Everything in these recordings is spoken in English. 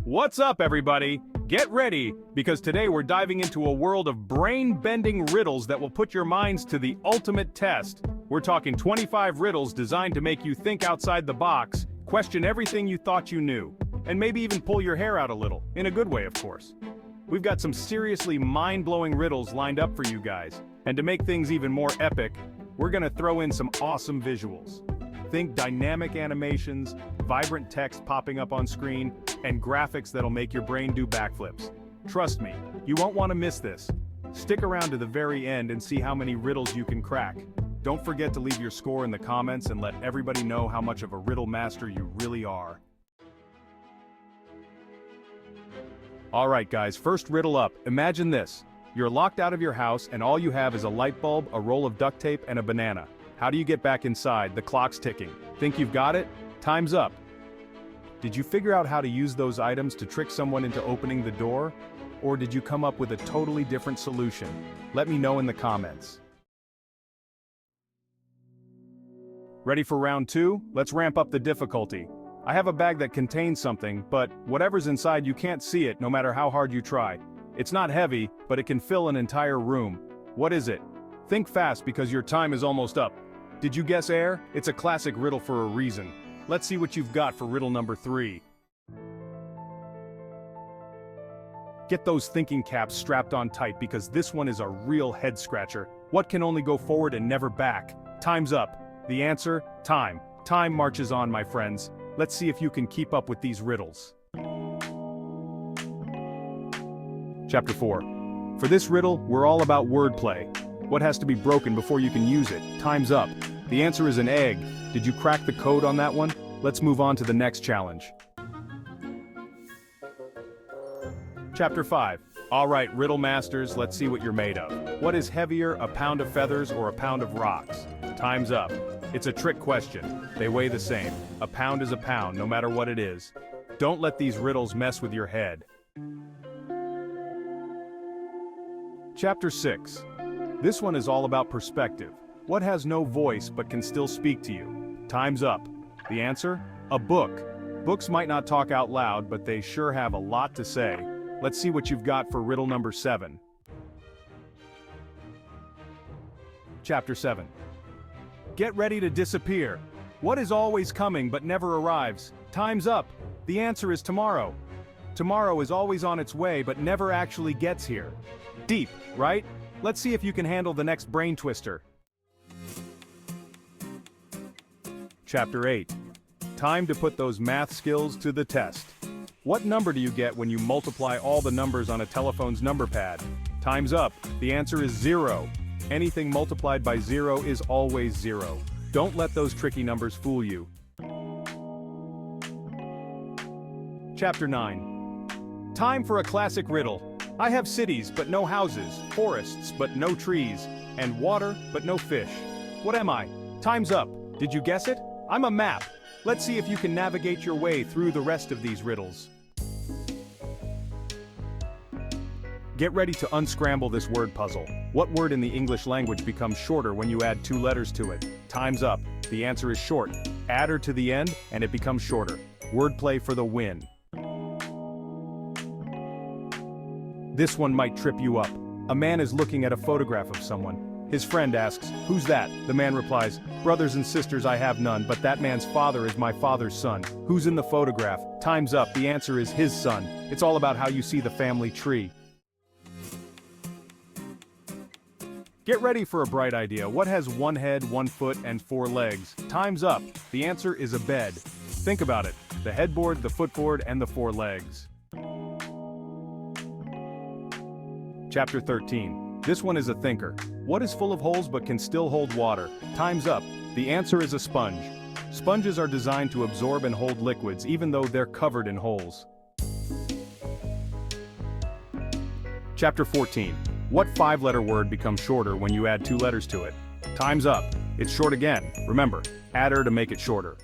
What's up, everybody? Get ready, because today we're diving into a world of brain-bending riddles that will put your minds to the ultimate test. We're talking 25 riddles designed to make you think outside the box, question everything you thought you knew, and maybe even pull your hair out a little, in a good way, of course. We've got some seriously mind-blowing riddles lined up for you guys, and to make things even more epic, we're gonna throw in some awesome visuals. Think dynamic animations, vibrant text popping up on screen, and graphics that'll make your brain do backflips. Trust me, you won't want to miss this. Stick around to the very end and see how many riddles you can crack. Don't forget to leave your score in the comments and let everybody know how much of a riddle master you really are. Alright guys, first riddle up. Imagine this. You're locked out of your house and all you have is a light bulb, a roll of duct tape, and a banana. How do you get back inside? The clock's ticking. Think you've got it? Time's up. Did you figure out how to use those items to trick someone into opening the door? Or did you come up with a totally different solution? Let me know in the comments. Ready for round 2? Let's ramp up the difficulty. I have a bag that contains something, but whatever's inside you can't see it no matter how hard you try. It's not heavy, but it can fill an entire room. What is it? Think fast because your time is almost up. Did you guess air? It's a classic riddle for a reason. Let's see what you've got for riddle number 3. Get those thinking caps strapped on tight because this one is a real head scratcher. What can only go forward and never back? Time's up. The answer? Time. Time marches on, my friends. Let's see if you can keep up with these riddles. Chapter 4. For this riddle, we're all about wordplay. What has to be broken before you can use it? Time's up. The answer is an egg. Did you crack the code on that one? Let's move on to the next challenge. Chapter 5. Alright, riddle masters, let's see what you're made of. What is heavier, a pound of feathers or a pound of rocks? Time's up. It's a trick question. They weigh the same. A pound is a pound, no matter what it is. Don't let these riddles mess with your head. Chapter 6. This one is all about perspective. What has no voice but can still speak to you? Time's up. The answer? A book. Books might not talk out loud, but they sure have a lot to say. Let's see what you've got for riddle number 7. Chapter 7. Get ready to disappear. What is always coming but never arrives? Time's up. The answer is tomorrow. Tomorrow is always on its way but never actually gets here. Deep, right? Let's see if you can handle the next brain twister. Chapter 8. Time to put those math skills to the test. What number do you get when you multiply all the numbers on a telephone's number pad? Time's up. The answer is 0. Anything multiplied by 0 is always 0. Don't let those tricky numbers fool you. Chapter 9. Time for a classic riddle. I have cities but no houses, forests but no trees, and water but no fish. What am I? Time's up. Did you guess it? I'm a map. Let's see if you can navigate your way through the rest of these riddles. Get ready to unscramble this word puzzle. What word in the English language becomes shorter when you add 2 letters to it? Time's up. The answer is short. Add her to the end and it becomes shorter. Wordplay for the win. This one might trip you up. A man is looking at a photograph of someone. His friend asks, "Who's that?" The man replies, "Brothers and sisters I have none, but that man's father is my father's son." Who's in the photograph? Time's up. The answer is his son. It's all about how you see the family tree. Get ready for a bright idea. What has 1 head, 1 foot, and 4 legs? Time's up. The answer is a bed. Think about it. The headboard, the footboard, and the 4 legs. Chapter 13. This one is a thinker. What is full of holes but can still hold water? Time's up. The answer is a sponge. Sponges are designed to absorb and hold liquids even though they're covered in holes. Chapter 14. What 5-letter word becomes shorter when you add 2 letters to it? Time's up. It's short again. Remember, add her to make it shorter.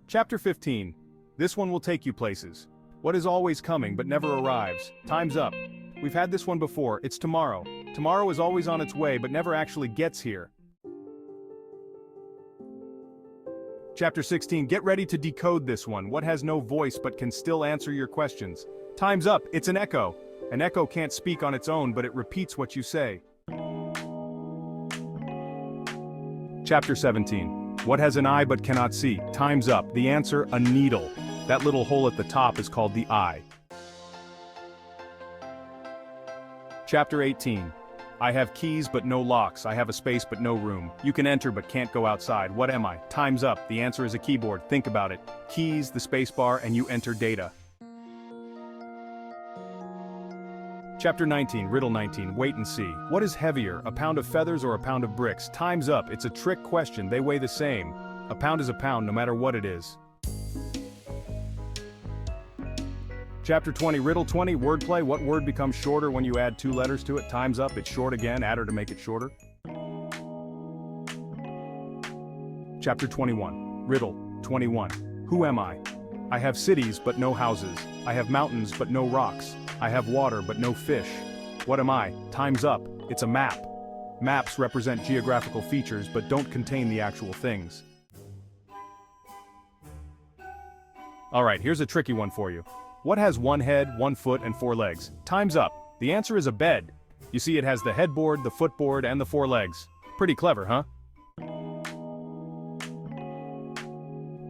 Chapter 15. This one will take you places. What is always coming but never arrives? Time's up. We've had this one before. It's tomorrow. Tomorrow is always on its way but never actually gets here. Chapter 16, get ready to decode this one. What has no voice but can still answer your questions? Time's up, it's an echo. An echo can't speak on its own, but it repeats what you say. Chapter 17, what has an eye but cannot see? Time's up, the answer, a needle. That little hole at the top is called the eye. Chapter 18, I have keys but no locks, I have a space but no room. You can enter but can't go outside. What am I? Time's up, the answer is a keyboard. Think about it. Keys, the space bar, and you enter data. Chapter 19, Riddle 19, wait and see. What is heavier, a pound of feathers or a pound of bricks? Time's up, it's a trick question, they weigh the same. A pound is a pound no matter what it is. Chapter 20, Riddle 20, Wordplay, what word becomes shorter when you add 2 letters to it? Time's up, it's short again, add her to make it shorter. Chapter 21, Riddle 21, who am I? I have cities but no houses. I have mountains but no rocks. I have water but no fish. What am I? Time's up, it's a map. Maps represent geographical features but don't contain the actual things. Alright, here's a tricky one for you. What has 1 head, 1 foot, and 4 legs? Time's up. The answer is a bed. You see, it has the headboard, the footboard, and the 4 legs. Pretty clever, huh?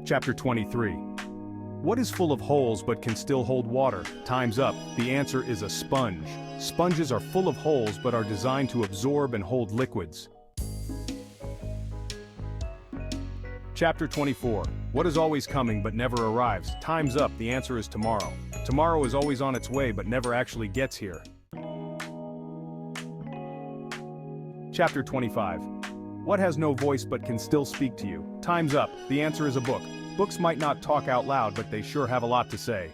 Chapter 23. What is full of holes but can still hold water? Time's up. The answer is a sponge. Sponges are full of holes but are designed to absorb and hold liquids. Chapter 24. What is always coming but never arrives? Time's up, the answer is tomorrow. Tomorrow is always on its way but never actually gets here. Chapter 25. What has no voice but can still speak to you? Time's up, the answer is a book. Books might not talk out loud but they sure have a lot to say.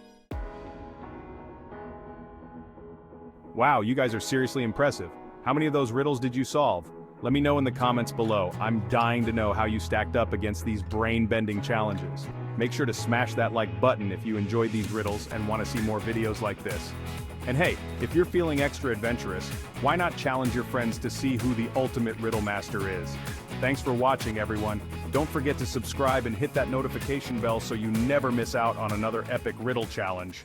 Wow, you guys are seriously impressive. How many of those riddles did you solve? Let me know in the comments below. I'm dying to know how you stacked up against these brain-bending challenges. Make sure to smash that like button if you enjoyed these riddles and want to see more videos like this. And hey, if you're feeling extra adventurous, why not challenge your friends to see who the ultimate riddle master is? Thanks for watching, everyone. Don't forget to subscribe and hit that notification bell so you never miss out on another epic riddle challenge.